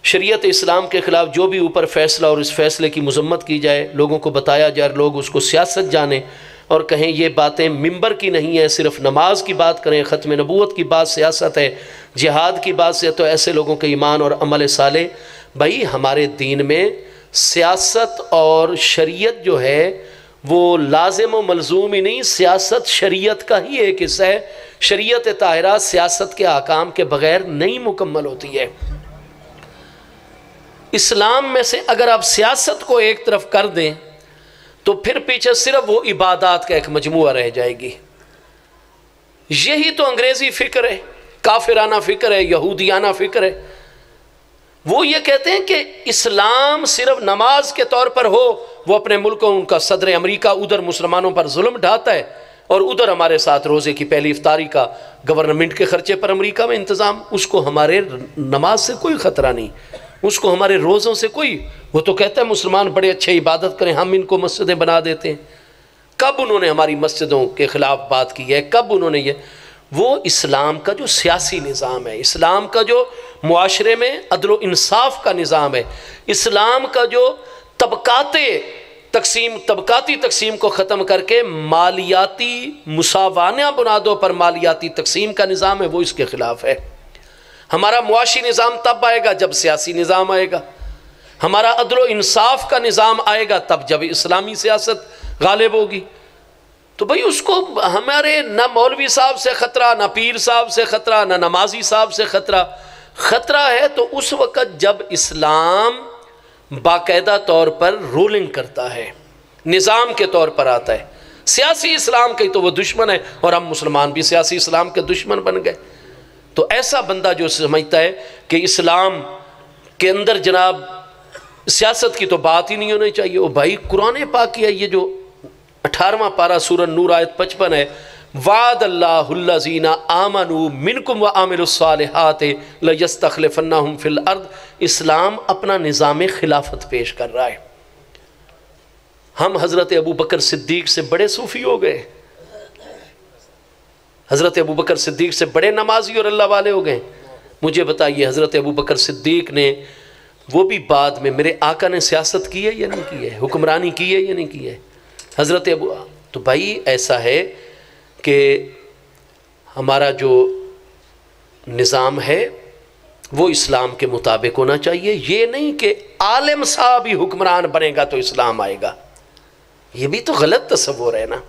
شریعت اسلام کے خلاف جو بھی اوپر فیصلہ اور اس فیصلے کی مذمت کی جائے، لوگوں کو بتایا جائے، لوگ اس کو سیاست جانیں اور کہیں یہ باتیں ممبر کی نہیں ہیں، صرف نماز کی بات کریں، ختم نبوت کی بات سیاست ہے، جہاد کی بات سے، تو ایسے لوگوں کے ایمان اور عمل صالح. بھائی ہمارے دین میں سیاست اور شریعت جو ہے وہ لازم و ملزوم ہی نہیں، سیاست شریعت کا ہی ایک حصہ ہے. شریعت طاہرہ سیاست کے احکام کے بغیر نہیں مکمل ہوتی ہے. اسلام میں سے اگر آپ سیاست کو ایک طرف کر دیں تو پھر پیچھے صرف وہ عبادات کا ایک مجموعہ رہ جائے گی. یہی تو انگریزی فکر ہے، کافرانہ فکر ہے، یہودیانہ فکر ہے. وہ یہ کہتے ہیں کہ اسلام صرف نماز کے طور پر ہو. وہ اپنے ملکوں، ان کا صدر امریکہ ادھر مسلمانوں پر ظلم ڈھاتا ہے اور ادھر ہمارے ساتھ روزے کی پہلی افطاری کا گورنمنٹ کے خرچے پر امریکہ میں انتظام. اس کو ہمارے نماز سے کوئی خطرہ نہیں، اس کو ہمارے روزوں سے کوئی. وہ تو کہتا ہے مسلمان بڑے اچھے عبادت کریں، ہم ان کو مسجدیں بنا دیتے ہیں. کب انہوں نے ہماری مسجدوں کے خلاف بات کی ہے؟ کب انہوں نے یہ؟ وہ اسلام کا جو سیاسی نظام ہے، اسلام کا جو معاشرے میں عدل و انصاف کا نظام ہے، اسلام کا جو طبقاتی تقسیم کو ختم کر کے مالیاتی مساوانہ بنیادوں پر مالیاتی تقسیم کا نظام ہے، وہ اس کے خلاف ہے. ہمارا معاشی نظام تب آئے گا جب سیاسی نظام آئے گا. ہمارا عدل و انصاف کا نظام آئے گا تب جب اسلامی سیاست غالب ہوگی. تو بھئی اس کو ہمارے نہ مولوی صاحب سے خطرہ، نہ پیر صاحب سے خطرہ، نہ نمازی صاحب سے خطرہ. خطرہ ہے تو اس وقت جب اسلام باقاعدہ طور پر رولنگ کرتا ہے، نظام کے طور پر آتا ہے. سیاسی اسلام کے تو وہ دشمن ہے، اور ہم مسلمان بھی سیاسی اسلام کے دشمن بن گئے. تو ایسا بندہ جو سمجھتا ہے کہ اسلام کے اندر جناب سیاست کی تو بات ہی نہیں ہونی چاہیے، وہ بھائی قرآن پاک کی ہے، یہ جو 18واں پارہ سورہ نور آیت 55 ہے، وعد اللہ الذین آمنوا منکم وعملوا الصالحات لیستخلفنہم فی الارض. اسلام اپنا نظام خلافت پیش کر رہا ہے. ہم حضرت ابو بکر صدیق سے بڑے صوفی ہو گئے، حضرت ابو بکر صدیق سے بڑے نمازی اور اللہ والے ہو گئے. مجھے بتائیے حضرت ابو بکر صدیق نے، وہ بھی بعد میں، میرے آقا نے سیاست کی ہے یا نہیں کی ہے؟ حکمرانی کی ہے یا نہیں کی ہے؟ حضرت ابو. تو بھائی ایسا ہے کہ ہمارا جو نظام ہے وہ اسلام کے مطابق ہونا چاہیے. یہ نہیں کہ عالم صاحب ہی حکمران بنے گا تو اسلام آئے گا. یہ بھی تو غلط تصور ہے نا،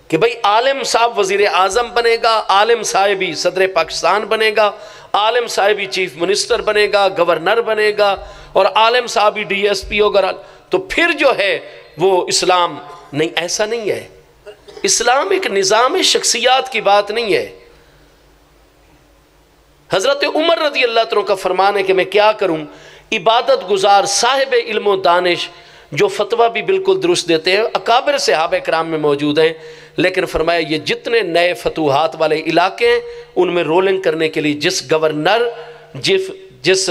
کہ بھئی عالم صاحب وزیر اعظم بنے گا، عالم صاحب ہی صدر پاکستان بنے گا، عالم صاحب ہی چیف منسٹر بنے گا، گورنر بنے گا، اور عالم صاحب ہی ڈی ایس پی ہوگا، تو پھر جو ہے وہ اسلام نہیں. ایسا نہیں ہے. اسلام ایک نظام شخصیات کی بات نہیں ہے. حضرت عمر رضی اللہ عنہ کا فرمان ہے کہ میں کیا کروں، عبادت گزار صاحب علم و دانش جو فتویٰ بھی بالکل درست دیتے ہیں، اکابر صحابہ کرام میں موجود ہیں، لیکن فرمایا یہ جتنے نئے فتوحات والے علاقے ہیں ان میں رولنگ کرنے کے لیے جس گورنر، جس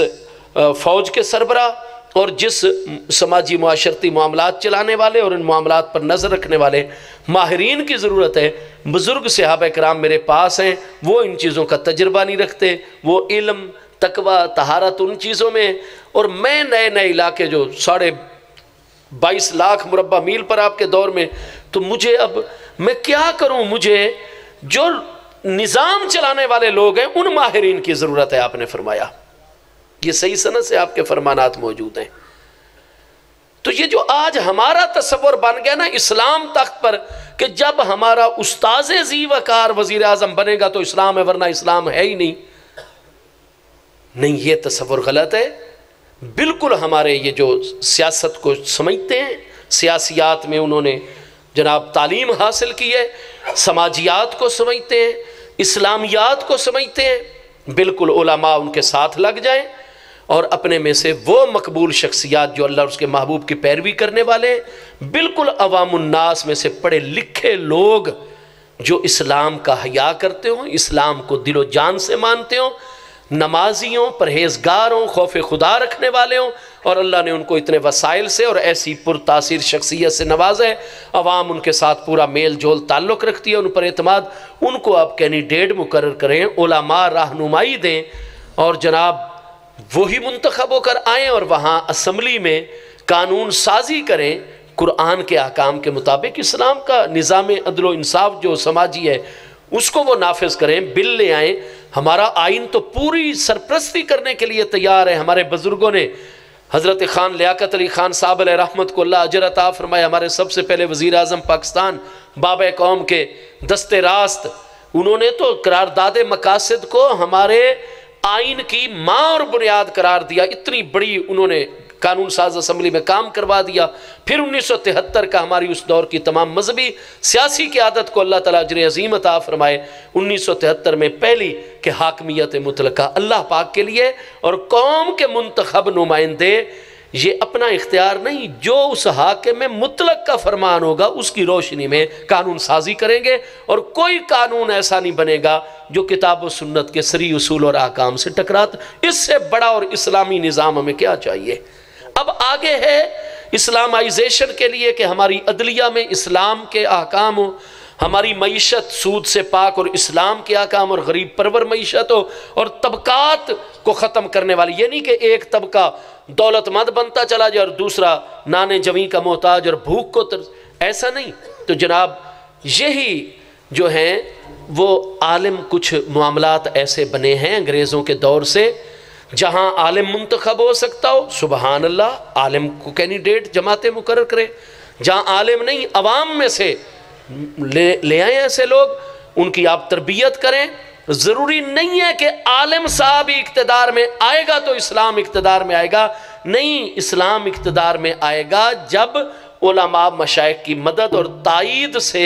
فوج کے سربراہ اور جس سماجی معاشرتی معاملات چلانے والے اور ان معاملات پر نظر رکھنے والے ماہرین کی ضرورت ہے. بزرگ صحابہ کرام میرے پاس ہیں، وہ ان چیزوں کا تجربہ نہیں رکھتے، وہ علم، تقوی، طہارت ان چیزوں میں. اور میں نئے علاقے جو 22 لاکھ مربع میل پر آپ کے دور میں، تو مجھے اب میں کیا کروں؟ مجھے جو نظام چلانے والے لوگ ہیں ان ماہرین کی ضرورت ہے. آپ نے فرمایا یہ صحیح سند سے آپ کے فرمانات موجود ہیں. تو یہ جو آج ہمارا تصور بن گیا نا اسلام تخت پر، کہ جب ہمارا استاذ ذی وقار وزیر اعظم بنے گا تو اسلام ہے، ورنہ اسلام ہے ہی نہیں. نہیں، یہ تصور غلط ہے. بالکل ہمارے یہ جو سیاست کو سمجھتے ہیں، سیاسیات میں انہوں نے جناب تعلیم حاصل کی ہے، سماجیات کو سمجھتے ہیں، اسلامیات کو سمجھتے ہیں، بالکل علماء ان کے ساتھ لگ جائیں اور اپنے میں سے وہ مقبول شخصیات جو اللہ اور اس کے محبوب کی پیروی کرنے والے ہیں، بالکل عوام الناس میں سے پڑھے لکھے لوگ جو اسلام کا حیا کرتے ہوں، اسلام کو دل و جان سے مانتے ہوں، نمازی ہوں، پرہیزگار ہوں، خوف خدا رکھنے والے ہوں، اور اللہ نے ان کو اتنے وسائل سے اور ایسی پرتاثیر شخصیت سے نوازا ہے، عوام ان کے ساتھ پورا میل جول تعلق رکھتی ہے، ان پر اعتماد. ان کو آپ کینڈیڈیٹ مقرر کریں، علماء رہنمائی دیں، اور جناب وہی منتخب ہو کر آئیں اور وہاں اسمبلی میں قانون سازی کریں قرآن کے احکام کے مطابق، اسلام کا نظام عدل و انصاف جو سماجی ہے اس کو وہ نافذ کریں، بل لے آئیں۔ ہمارا آئین تو پوری سرپرستی کرنے کے لیے تیار ہے۔ ہمارے بزرگوں نے، حضرت خان لیاقت علی خان صاحب علیہ رحمت کو اللہ اجر عطا فرمائے، ہمارے سب سے پہلے وزیر اعظم پاکستان، بابا قوم کے دستے راست، انہوں نے تو قرارداد مقاصد کو ہمارے آئین کی ماں اور بنیاد قرار دیا۔ اتنی بڑی انہوں نے قانون ساز اسمبلی میں کام کروا دیا۔ پھر 1973 کا ہماری اس دور کی تمام مذہبی سیاسی قیادت کو اللہ تعالیٰ اجر عظیم عطا فرمائے، 1973 میں پہلی کہ حاکمیت مطلقہ اللہ پاک کے لیے، اور قوم کے منتخب نمائندے یہ اپنا اختیار نہیں، جو اس حاکم مطلق کا فرمان ہوگا اس کی روشنی میں قانون سازی کریں گے، اور کوئی قانون ایسا نہیں بنے گا جو کتاب و سنت کے صریح اصول اور احکام سے ٹکراتا۔ اس سے بڑا اور اسلامی نظام ہمیں کیا چاہیے؟ اب آگے ہے اسلامائزیشن کے لیے کہ ہماری عدلیہ میں اسلام کے احکام ہو، ہماری معیشت سود سے پاک اور اسلام کے احکام اور غریب پرور معیشت ہو، اور طبقات کو ختم کرنے والی، یہ نہیں کہ ایک طبقہ دولت مند بنتا چلا جائے اور دوسرا نانے جویں کا محتاج اور بھوک کو ایسا نہیں۔ تو جناب یہی جو ہیں وہ عالم، کچھ معاملات ایسے بنے ہیں انگریزوں کے دور سے، جہاں عالم منتخب ہو سکتا ہو، سبحان اللہ، عالم کو کینڈیڈیٹ جماعتیں مقرر کریں۔ جہاں عالم نہیں، عوام میں سے لے آئیں ایسے لوگ، ان کی آپ تربیت کریں۔ ضروری نہیں ہے کہ عالم صاحب ہی اقتدار میں آئے گا تو اسلام اقتدار میں آئے گا، نہیں، اسلام اقتدار میں آئے گا جب علماء مشائخ کی مدد اور تائید سے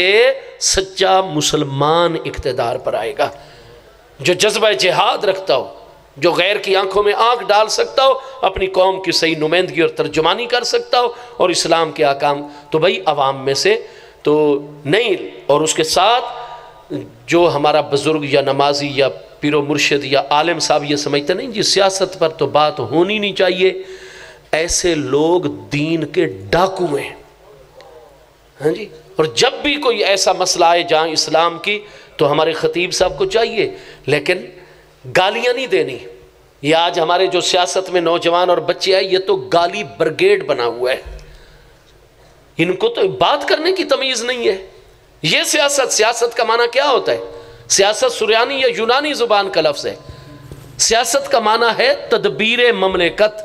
سچا مسلمان اقتدار پر آئے گا، جو جذبہ جہاد رکھتا ہو، جو غیر کی آنکھوں میں آنکھ ڈال سکتا ہو، اپنی قوم کی صحیح نمائندگی اور ترجمانی کر سکتا ہو، اور اسلام کے احکام تو بھائی عوام میں سے تو نہیں۔ اور اس کے ساتھ جو ہمارا بزرگ یا نمازی یا پیر و مرشد یا عالم صاحب یہ سمجھتے نہیں جی سیاست پر تو بات ہونی نہیں چاہیے، ایسے لوگ دین کے ڈاکو ہیں، ہاں جی۔ اور جب بھی کوئی ایسا مسئلہ آئے جہاں اسلام کی، تو ہمارے خطیب صاحب کو چاہیے، لیکن گالیاں نہیں دینی۔ یہ آج ہمارے جو سیاست میں نوجوان اور بچے آئے، یہ تو گالی برگیڈ بنا ہوا ہے، ان کو تو بات کرنے کی تمیز نہیں ہے۔ یہ سیاست کا معنی کیا ہوتا ہے؟ سیاست سریانی یا یونانی زبان کا لفظ ہے۔ سیاست کا معنی ہے تدبیر مملکت۔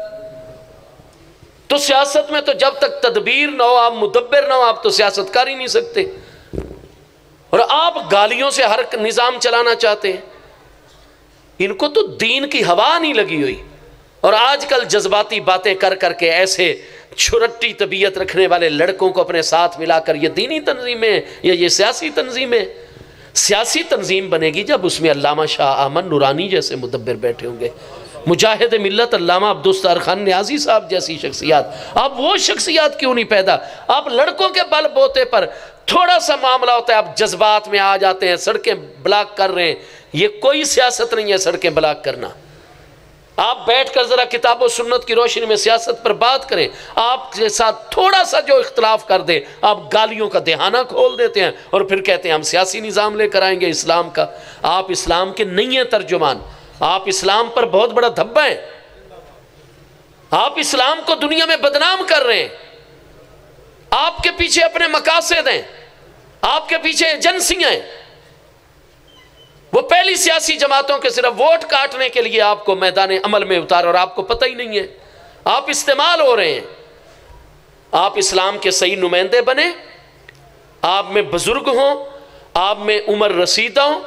تو سیاست میں تو جب تک تدبیر نہ ہو، آپ مدبر نہ ہو، آپ تو سیاست کر ہی نہیں سکتے، اور آپ گالیوں سے ہر نظام چلانا چاہتے ہیں۔ ان کو تو دین کی ہوا نہیں لگی ہوئی، اور آج کل جذباتی باتیں کر کر کے ایسے چھرٹی طبیعت رکھنے والے لڑکوں کو اپنے ساتھ ملا کر یہ دینی تنظیمیں یا یہ سیاسی تنظیمیں، سیاسی تنظیم بنے گی جب اس میں علامہ شاہ احمد نورانی جیسے مدبر بیٹھے ہوں گے، مجاہد ملت علامہ عبدالستار خان نیازی صاحب جیسی شخصیات۔ اب وہ شخصیات کیوں نہیں پیدا؟ اب لڑکوں کے بل بوتے پر تھوڑا سا معاملہ ہوتا ہے، اب جذبات میں آ جاتے ہیں، سڑکیں بلاک کر رہے ہیں۔ یہ کوئی سیاست نہیں ہے سڑکیں بلاک کرنا۔ آپ بیٹھ کر ذرا کتاب و سنت کی روشنی میں سیاست پر بات کریں، آپ کے ساتھ تھوڑا سا جو اختلاف کر دے آپ گالیوں کا دہانہ کھول دیتے ہیں، اور پھر کہتے ہیں ہم سیاسی نظام لے کر آئیں گے اسلام کا۔ آپ اسلام کے نہیں ہیں ترجمان، آپ اسلام پر بہت بڑا دھبا ہیں، آپ اسلام کو دنیا میں بدنام کر رہے ہیں، آپ کے پیچھے اپنے مقاصد ہیں، آپ کے پیچھے ایجنسیاں ہیں۔ وہ پہلی سیاسی جماعتوں کے صرف ووٹ کاٹنے کے لیے آپ کو میدان عمل میں اتار، اور آپ کو پتہ ہی نہیں ہے، آپ استعمال ہو رہے ہیں۔ آپ اسلام کے صحیح نمائندے بنیں، آپ میں بزرگ ہوں، آپ میں عمر رسیدہ ہوں،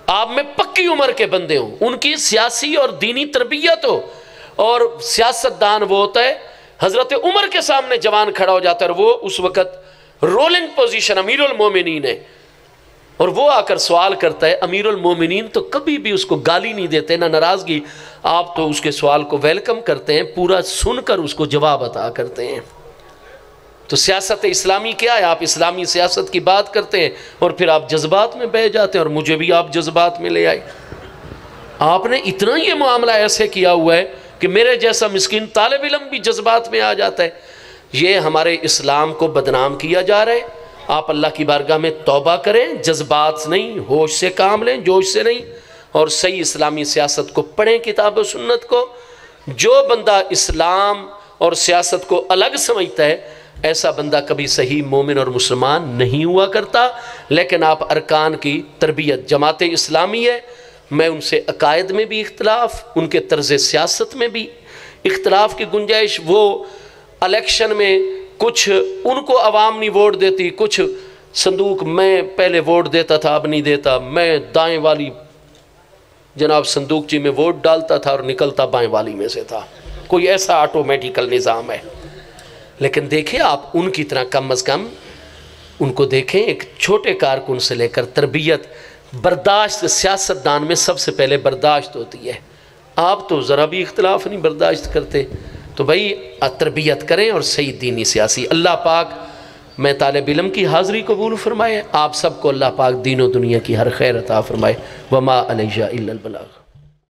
آپ میں پکی عمر کے بندے ہوں، ان کی سیاسی اور دینی تربیت ہو۔ اور سیاستدان وہ ہوتا ہے، حضرت عمر کے سامنے جوان کھڑا ہو جاتا ہے، اور وہ اس وقت رولنگ پوزیشن امیر المومنین ہے، اور وہ آ کر سوال کرتا ہے۔ امیر المومنین تو کبھی بھی اس کو گالی نہیں دیتے، نہ ناراضگی، آپ تو اس کے سوال کو ویلکم کرتے ہیں، پورا سن کر اس کو جواب عطا کرتے ہیں۔ تو سیاست اسلامی کیا ہے؟ آپ اسلامی سیاست کی بات کرتے ہیں اور پھر آپ جذبات میں بہہ جاتے ہیں، اور مجھے بھی آپ جذبات میں لے آئے۔ آپ نے اتنا یہ معاملہ ایسے کیا ہوا ہے کہ میرے جیسا مسکین طالب علم بھی جذبات میں آ جاتا ہے۔ یہ ہمارے اسلام کو بدنام کیا جا رہا ہے۔ آپ اللہ کی بارگاہ میں توبہ کریں، جذبات نہیں، ہوش سے کام لیں، جوش سے نہیں، اور صحیح اسلامی سیاست کو پڑھیں، کتاب و سنت کو، جو بندہ اسلام اور سیاست کو الگ سمجھتا ہے ایسا بندہ کبھی صحیح مومن اور مسلمان نہیں ہوا کرتا۔ لیکن آپ ارکان کی تربیت، جماعت اسلامی ہے، میں ان سے عقائد میں بھی اختلاف، ان کے طرز سیاست میں بھی اختلاف کی گنجائش، وہ الیکشن میں کچھ ان کو عوام نہیں ووٹ دیتی، کچھ صندوق میں پہلے ووٹ دیتا تھا اب نہیں دیتا، میں دائیں والی جناب صندوق جی میں ووٹ ڈالتا تھا اور نکلتا بائیں والی میں سے تھا، کوئی ایسا آٹومیٹیکل نظام ہے۔ لیکن دیکھیں آپ ان کی طرح کم از کم ان کو دیکھیں، ایک چھوٹے کارکن سے لے کر تربیت، برداشت، سیاست دان میں سب سے پہلے برداشت ہوتی ہے۔ آپ تو ذرا بھی اختلاف نہیں برداشت کرتے، تو بھائی تربیت کریں اور صحیح دینی سیاسی۔ اللہ پاک میں طالب علم کی حاضری قبول فرمائے، آپ سب کو اللہ پاک دین و دنیا کی ہر خیر عطا فرمائے۔ وما علیہ الا البلاغ۔